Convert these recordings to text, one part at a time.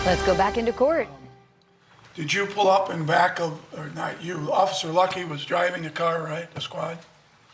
Let's go back into court. Did you pull up in back of, or not you, Officer Luckie was driving the car, right, the squad?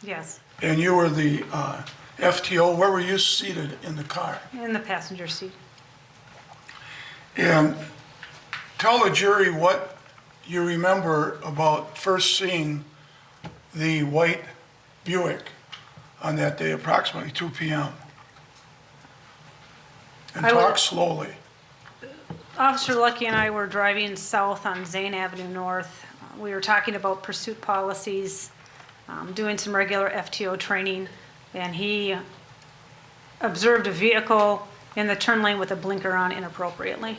Yes, And you were the FTO. Where were you seated in the car? in the passenger seat. And tell the jury what you remember about first seeing the white Buick on that day, approximately 2 p.m. And I talk was- slowly. Officer Luckie and I were driving south on Zane Avenue North. We were talking about pursuit policies, doing some regular FTO training, and he observed a vehicle in the turn lane with a blinker on inappropriately.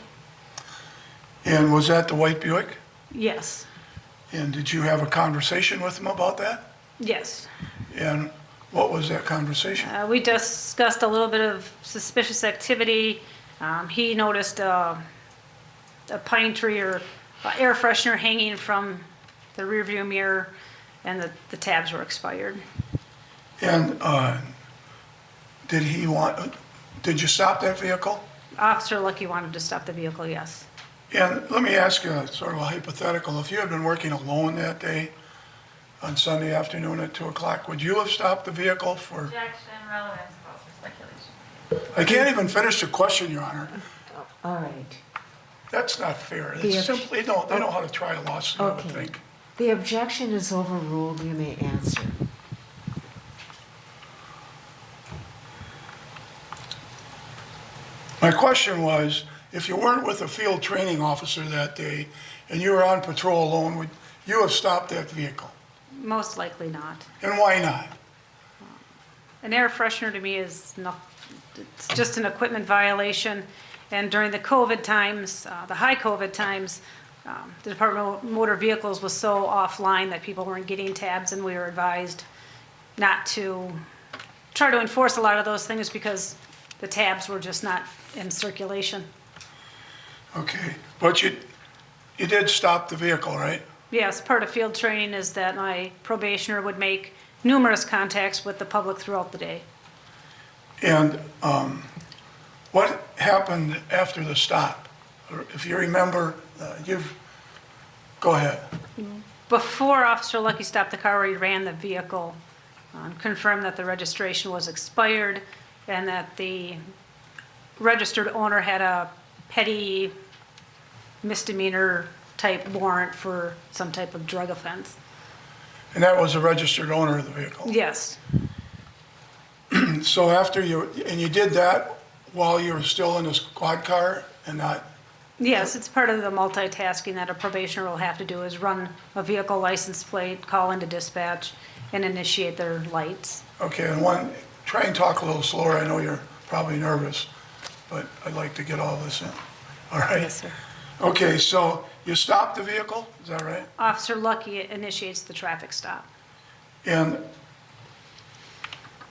And was that the white Buick? Yes, And did you have a conversation with him about that? yes. And what was that conversation? We discussed a little bit of suspicious activity. He noticed a pine tree or air freshener hanging from the rearview mirror, and the tabs were expired. And did you stop that vehicle? Officer Luckie wanted to stop the vehicle, yes. And let me ask you sort of a hypothetical. If you had been working alone that day on Sunday afternoon at 2 o'clock, would you have stopped the vehicle for? Objection, relevance, false or speculation. I can't even finish the question, Your Honor. All right. That's not fair. The It's ob- simply, they know how to try a lawsuit, I would Okay. think. The objection is overruled. You may answer. My question was, if you weren't with a field training officer that day and you were on patrol alone, would you have stopped that vehicle? Most likely not. And why not? An air freshener to me is not, it's just an equipment violation. And during the COVID times, the high COVID times, the Department of Motor Vehicles was so offline that people weren't getting tabs, and we were advised not to try to enforce a lot of those things because the tabs were just not in circulation. Okay, but you did stop the vehicle, right? Yes, part of field training is that my probationer would make numerous contacts with the public throughout the day. And what happened after the stop? Or if you remember, go ahead. Before Officer Luckie stopped the car, he ran the vehicle, confirmed that the registration was expired and that the registered owner had a petty misdemeanor type warrant for some type of drug offense. And that was the registered owner of the vehicle. Yes, So after you did that while you were still in the squad car and not, yes, it's part of the multitasking that a probationer will have to do, is run a vehicle license plate, call into dispatch, and initiate their lights. okay, and try and talk a little slower. I know you're probably nervous, but I'd like to get all this in. All right? Yes, sir. Okay, so you stopped the vehicle, is that right? Officer Luckie initiates the traffic stop. And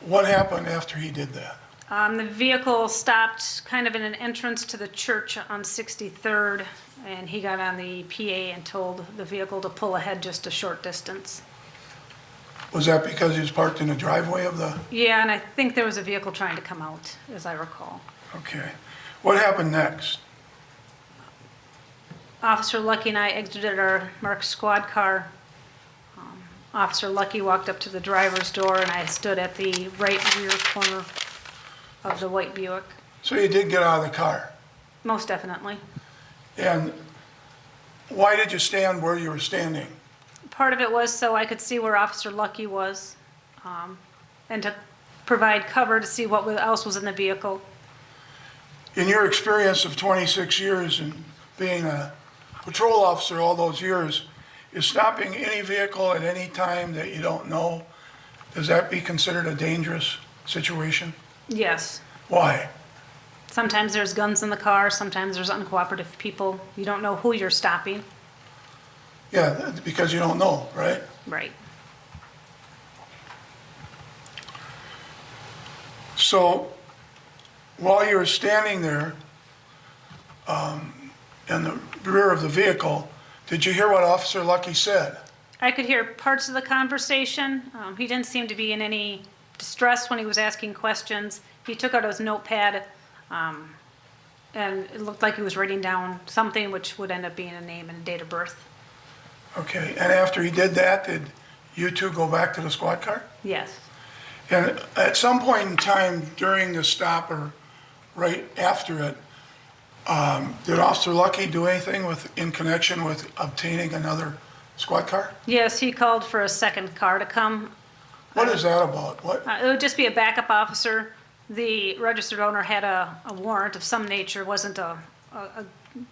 what happened after he did that? The vehicle stopped kind of in an entrance to the church on 63rd, and he got on the PA and told the vehicle to pull ahead just a short distance. Was that because he was parked in the driveway of the, Yeah, and I think there was a vehicle trying to come out, as I recall. okay. What happened next? Officer Luckie and I exited our marked squad car. Officer Luckie walked up to the driver's door, and I stood at the right rear corner of the white Buick. So you did get out of the car. Most definitely. And why did you stand where you were standing? Part of it was so I could see where Officer Luckie was, and to provide cover to see what else was in the vehicle. In your experience of 26 years and being a patrol officer all those years, is stopping any vehicle at any time that you don't know, does that be considered a dangerous situation? Yes. Why? Sometimes there's guns in the car, sometimes there's uncooperative people. You don't know who you're stopping. Yeah, because you don't know, right? Right. So while you were standing there in the rear of the vehicle, did you hear what Officer Luckie said? I could hear parts of the conversation. He didn't seem to be in any distress when he was asking questions. He took out his notepad and it looked like he was writing down something which would end up being a name and a date of birth. Okay, and after he did that, did you two go back to the squad car? Yes. And at some point in time during the stop or right after it, did Officer Luckie do anything in connection with obtaining another squad car? Yes, he called for a second car to come. What is that about? What? It would just be a backup officer. The registered owner had a warrant of some nature. It wasn't a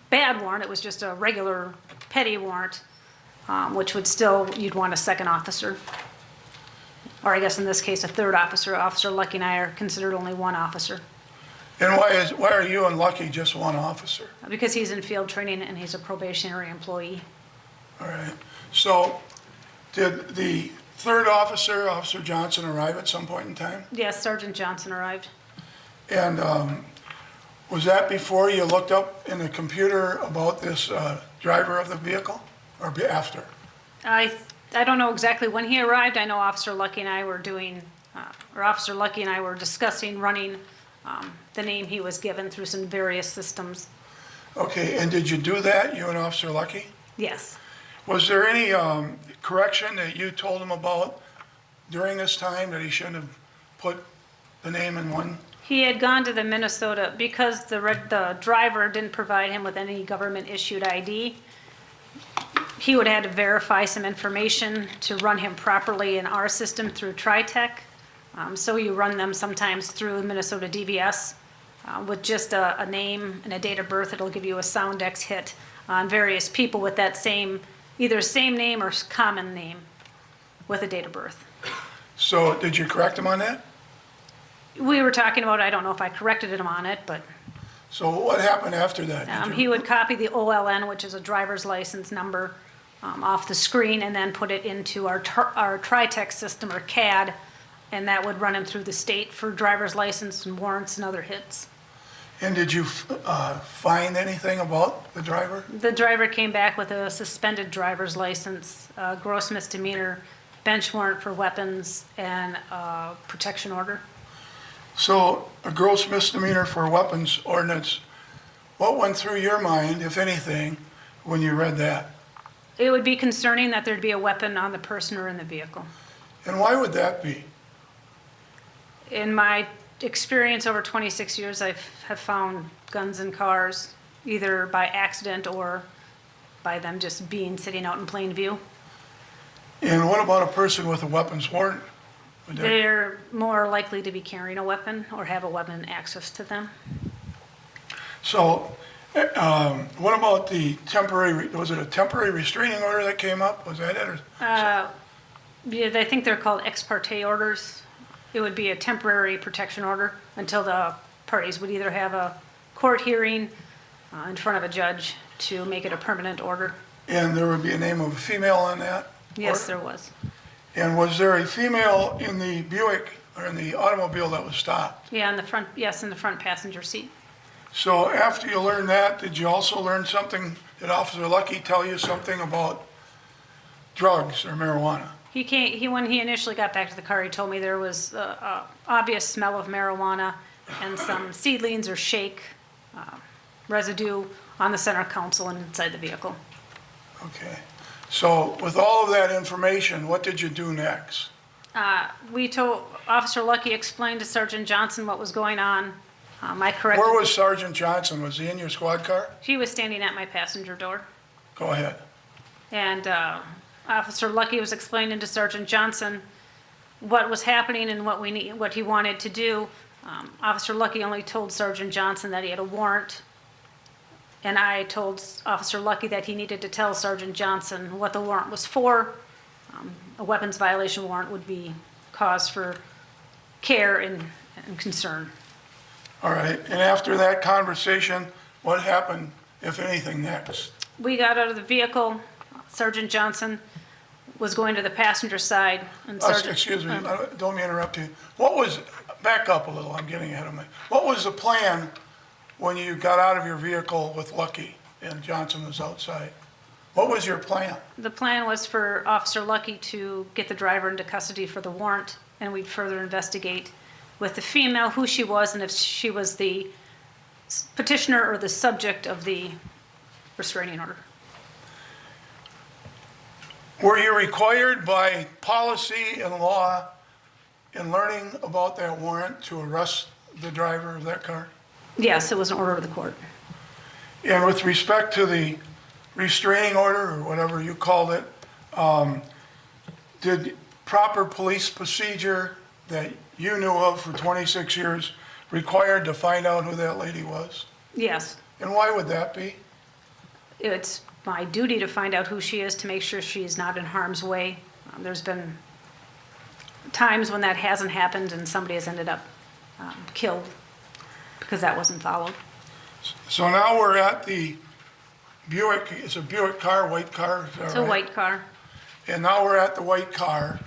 bad warrant, it was just a regular petty warrant, which would still, you'd want a second officer. Or I guess in this case, a third officer. Officer Luckie and I are considered only one officer. And why are you and Luckie just one officer? Because he's in field training and he's a probationary employee. All right. So did the third officer, Officer Johnson, arrive at some point in time? Yes, Sergeant Johnson arrived. And was that before you looked up in the computer about this driver of the vehicle, or after? I don't know exactly when he arrived. I know Officer Luckie and I were Officer Luckie and I were discussing running the name he was given through some various systems. Okay, and did you do that, you and Officer Luckie? Yes. Was there any correction that you told him about during this time that he shouldn't have put the name in one? He had gone to the Minnesota, because the driver didn't provide him with any government-issued ID, he would have had to verify some information to run him properly in our system through TriTech. So you run them sometimes through Minnesota DVS. With just a name and a date of birth, it'll give you a Soundex hit on various people with that either same name or common name with a date of birth. So did you correct him on that? We were talking about, I don't know if I corrected him on it, but So what happened after that? Did he you- would copy the OLN, which is a driver's license number, off the screen and then put it into our TriTech system or CAD, and that would run him through the state for driver's license and warrants and other hits. And did you find anything about the driver? The driver came back with a suspended driver's license, gross misdemeanor, bench warrant for weapons, and a protection order. So a gross misdemeanor for weapons ordinance, what went through your mind, if anything, when you read that? It would be concerning that there'd be a weapon on the person or in the vehicle. And why would that be? In my experience over 26 years, I have found guns in cars, either by accident or by them just sitting out in plain view. And what about a person with a weapons warrant? Would that- They're more likely to be carrying a weapon or have a weapon access to them. So, what about the temporary, was it a temporary restraining order that came up? Was that it? Or- Yeah, I think they're called ex parte orders. It would be a temporary protection order until the parties would either have a court hearing in front of a judge to make it a permanent order. And there would be a name of a female on that? Yes, order? there was. And was there a female in the Buick or in the automobile that was stopped? Yeah, in the front, yes, in the front passenger seat. So after you learned that, did you also learn something, did Officer Luckie tell you something about drugs or marijuana? When he initially got back to the car, he told me there was a obvious smell of marijuana and some seedlings or shake residue on the center console and inside the vehicle. Okay. So with all of that information, what did you do next? We told, Officer Luckie explained to Sergeant Johnson what was going on. I corrected. Where was Sergeant Johnson? Was he in your squad car? He was standing at my passenger door. Go ahead. And Officer Luckie was explaining to Sergeant Johnson what was happening and what he wanted to do. Officer Luckie only told Sergeant Johnson that he had a warrant. And I told Officer Luckie that he needed to tell Sergeant Johnson what the warrant was for. A weapons violation warrant would be cause for care and concern. All right. And after that conversation, what happened, if anything, next? We got out of the vehicle. Sergeant Johnson was going to the passenger side. And Sergeant, Excuse me, don't mean to interrupt you. Back up a little, I'm getting ahead of me. What was the plan when you got out of your vehicle with Luckie and Johnson was outside? What was your plan? The plan was for Officer Luckie to get the driver into custody for the warrant, and we'd further investigate with the female who she was and if she was the petitioner or the subject of the restraining order. Were you required by policy and law in learning about that warrant to arrest the driver of that car? Yes, it was an order of the court. And with respect to the restraining order, or whatever you called it, did proper police procedure that you knew of for 26 years required to find out who that lady was? Yes, And why would that be? it's my duty to find out who she is, to make sure she's not in harm's way. There's been times when that hasn't happened and somebody has ended up killed because that wasn't followed. So now we're at the Buick, it's a Buick car, white car, is that It's a right? white car. And now we're at the white car,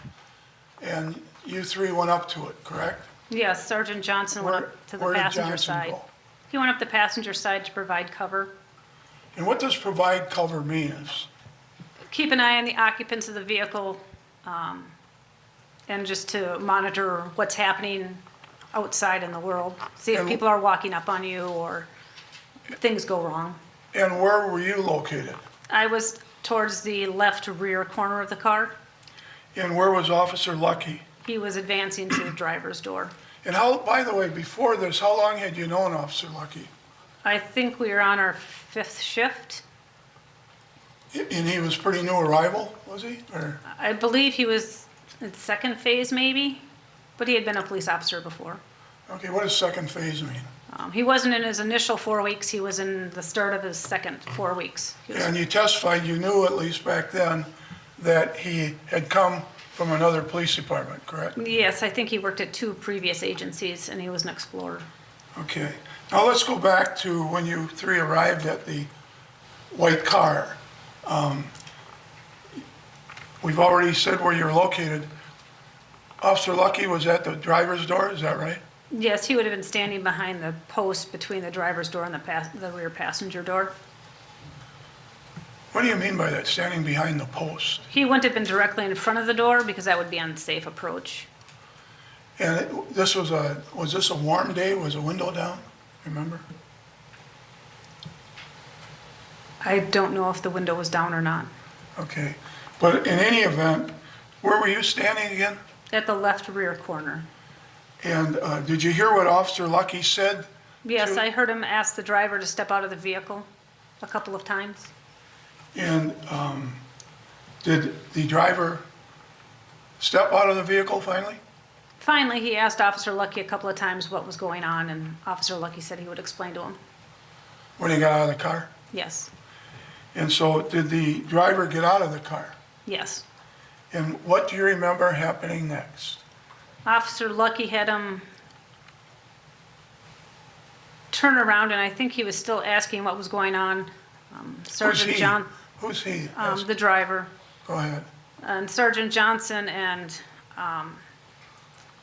and you three went up to it, correct? Yes, Sergeant Johnson went up to the Where did passenger Johnson side. go? He went up the passenger side to provide cover. And what does provide cover mean? Keep an eye on the occupants of the vehicle, and just to monitor what's happening outside in the world. See if And- people are walking up on you or things go wrong. And where were you located? I was towards the left rear corner of the car. And where was Officer Luckie? He was advancing to the driver's door. And how, by the way, before this, how long had you known Officer Luckie? I think we were on our 5th shift. And he was pretty new arrival, was he? Or, I believe he was in 2nd phase maybe, but he had been a police officer before. okay, what does second phase mean? He wasn't in his initial 4 weeks, he was in the start of his second 4 weeks. He was- And you testified, you knew at least back then, that he had come from another police department, correct? Yes, I think he worked at 2 previous agencies and he was an explorer. Okay. Now let's go back to when you three arrived at the white car. We've already said where you're located. Officer Luckie was at the driver's door, is that right? Yes, he would have been standing behind the post between the driver's door and the rear passenger door. What do you mean by that, standing behind the post? He wouldn't have been directly in front of the door because that would be unsafe approach. And this was this a warm day? Was the window down? Remember? I don't know if the window was down or not. Okay. But in any event, where were you standing again? At the left rear corner. And did you hear what Officer Luckie said? Yes, to- I heard him ask the driver to step out of the vehicle a couple of times. And did the driver step out of the vehicle finally? Finally, he asked Officer Luckie a couple of times what was going on, and Officer Luckie said he would explain to him. When he got out of the car? Yes, And so did the driver get out of the car? yes. And what do you remember happening next? Officer Luckie had him turn around, and I think he was still asking what was going on. Sergeant John, Who's he? the driver, Go ahead. and Sergeant Johnson and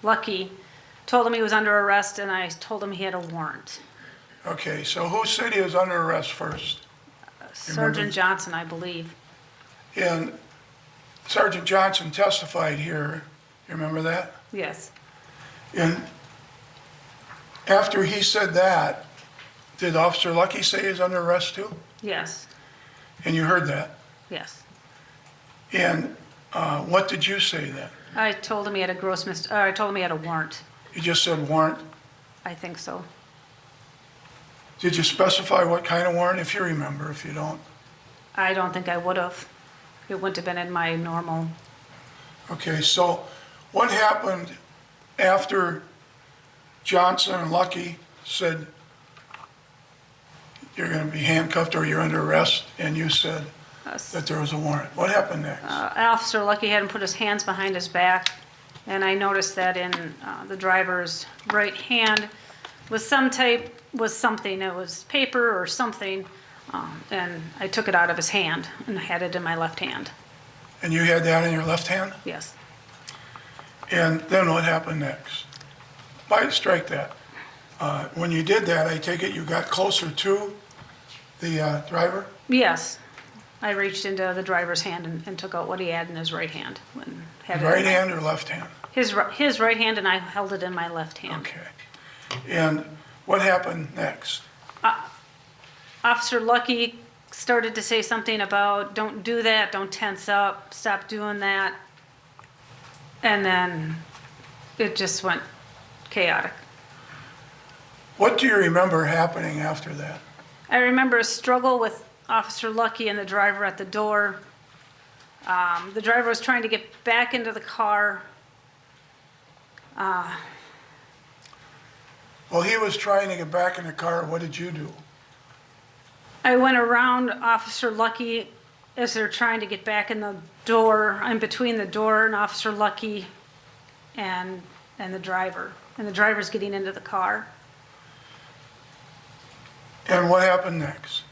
Luckey told him he was under arrest, and I told him he had a warrant. Okay, so who said he was under arrest first? Sergeant Johnson, I believe. And Sergeant Johnson testified here, you remember that? Yes. And after he said that, did Officer Luckie say he was under arrest too? Yes. And you heard that? Yes. And what did you say then? I told him he had a I told him he had a warrant. You just said warrant? I think so. Did you specify what kind of warrant, if you remember? If you don't? I don't think I would have. It wouldn't have been in my normal. Okay, so what happened after Johnson and Luckie said you're going to be handcuffed or you're under arrest, and you said that there was a warrant? What happened next? Officer Luckey had him put his hands behind his back, and I noticed that in the driver's right hand was something. It was paper or something, and I took it out of his hand and had it in my left hand. And you had that in your left hand? Yes. And then what happened next? Strike that. When you did that, I take it you got closer to the driver? Yes. I reached into the driver's hand and took out what he had in his right hand. And had it in Right my- hand or left hand? His right hand, and I held it in my left hand. Okay. And what happened next? Officer Luckie started to say something about, don't do that, don't tense up, stop doing that. And then it just went chaotic. What do you remember happening after that? I remember a struggle with Officer Luckie and the driver at the door. The driver was trying to get back into the car. Well, he was trying to get back in the car. What did you do? I went around Officer Luckie as they're trying to get back in the door. I'm between the door and Officer Luckie and the driver. And the driver's getting into the car. And what happened next?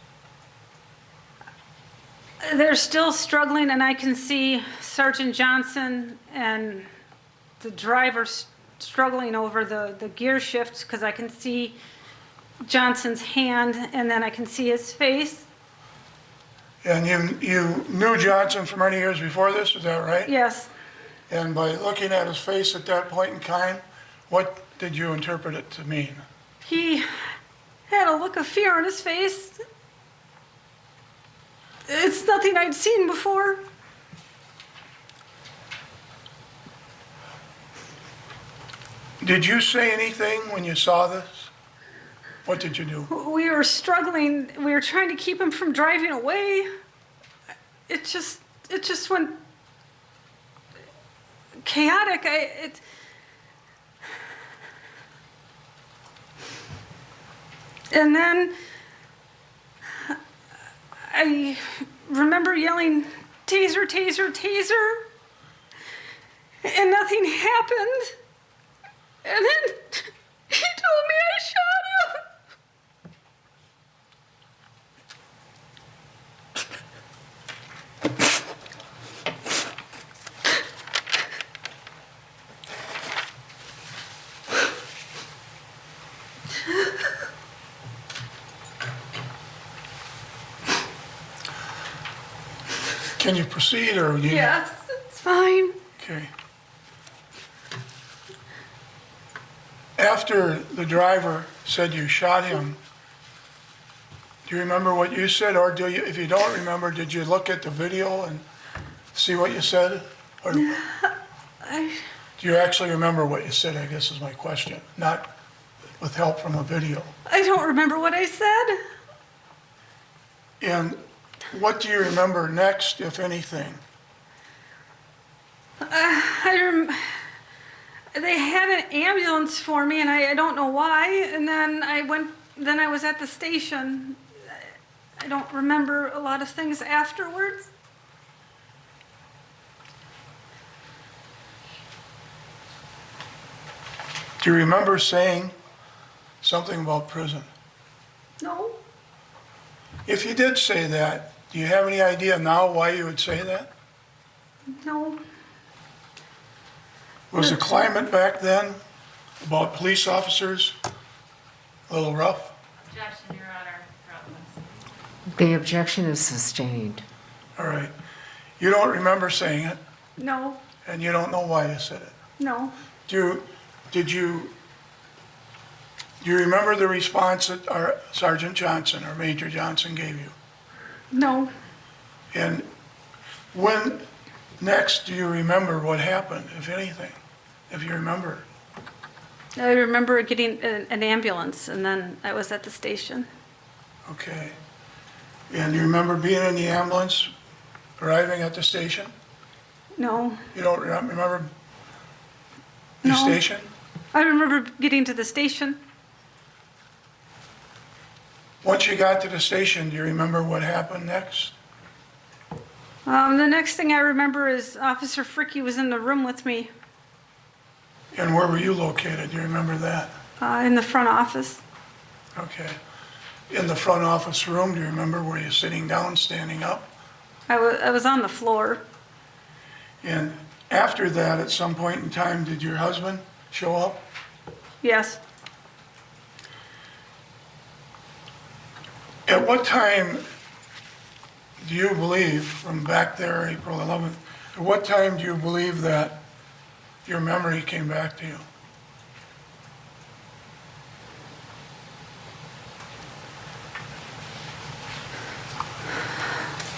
They're still struggling, and I can see Sergeant Johnson and the driver struggling over the gear shifts, because I can see Johnson's hand, and then I can see his face. And you knew Johnson for many years before this, is that right? Yes. And by looking at his face at that point in time, what did you interpret it to mean? He had a look of fear on his face. It's nothing I'd seen before. Did you say anything when you saw this? What did you do? We were struggling. We were trying to keep him from driving away. It just went chaotic. And then I remember yelling, "Taser, taser, taser," and nothing happened. And then he told me I shot him. Can you proceed, or do you? Yes, it's fine. Okay. After the driver said you shot him, do you remember what you said, or do you, if you don't remember, did you look at the video and see what you said? Or do you actually remember what you said, I guess is my question, not with help from a video. I don't remember what I said. And what do you remember next, if anything? They had an ambulance for me, and I don't know why. And then I was at the station. I don't remember a lot of things afterwards. Do you remember saying something about prison? No. If you did say that, do you have any idea now why you would say that? No. Was the climate back then about police officers a little rough? Objection, Your Honor. The objection is sustained. All right. You don't remember saying it, No. and you don't know why you said it. No. Do you remember the response that our Sergeant Johnson or Major Johnson gave you? No. And when next do you remember what happened, if anything, if you remember? I remember getting an ambulance, and then I was at the station. Okay. And you remember being in the ambulance, arriving at the station? No. You don't remember the No. station? I remember getting to the station. Once you got to the station, do you remember what happened next? The next thing I remember is Officer Fricky was in the room with me And where were you located? Do you remember that? in the front office. Okay. In the front office room, do you remember, were you sitting down, standing up? I was on the floor. And after that, at some point in time, did your husband show up? Yes. At what time do you believe, from back there, April 11th, at what time do you believe that your memory came back to you?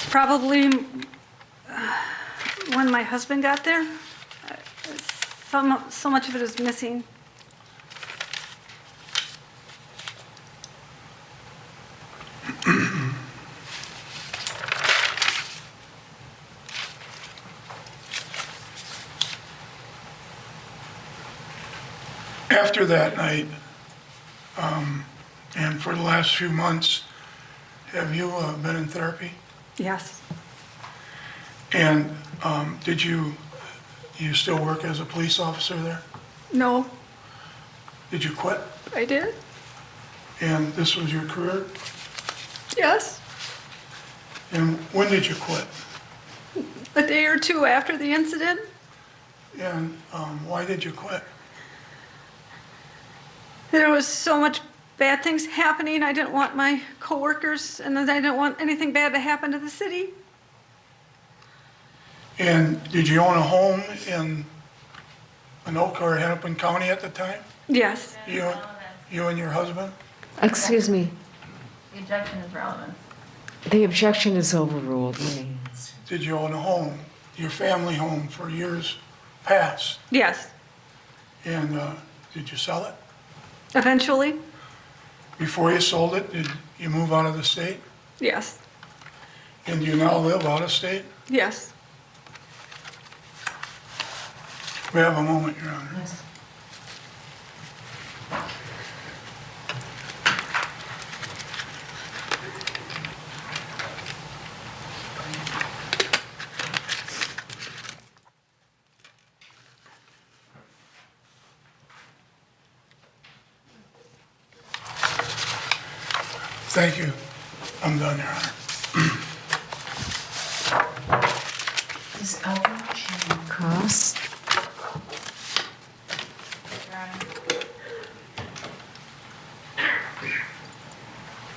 Probably when my husband got there. So much of it is missing. After that night, and for the last few months, have you been in therapy? Yes. And did you still work as a police officer there? No, Did you quit? I did. And this was your career? Yes. And when did you quit? A day or two after the incident. And why did you quit? There was so much bad things happening. I didn't want my coworkers, and I didn't want anything bad to happen to the city. And did you own a home in Anoka or Hennepin County at the time? Yes. You and your husband? Excuse me, The objection is relevant. the objection is overruled, Winnie. Did you own a home, your family home, for years past? Yes. And did you sell it? Eventually. Before you sold it, did you move out of the state? Yes. And do you now live out of state? Yes. We have a moment, Your Honor. Thank you. I'm done, Your Honor. Cross.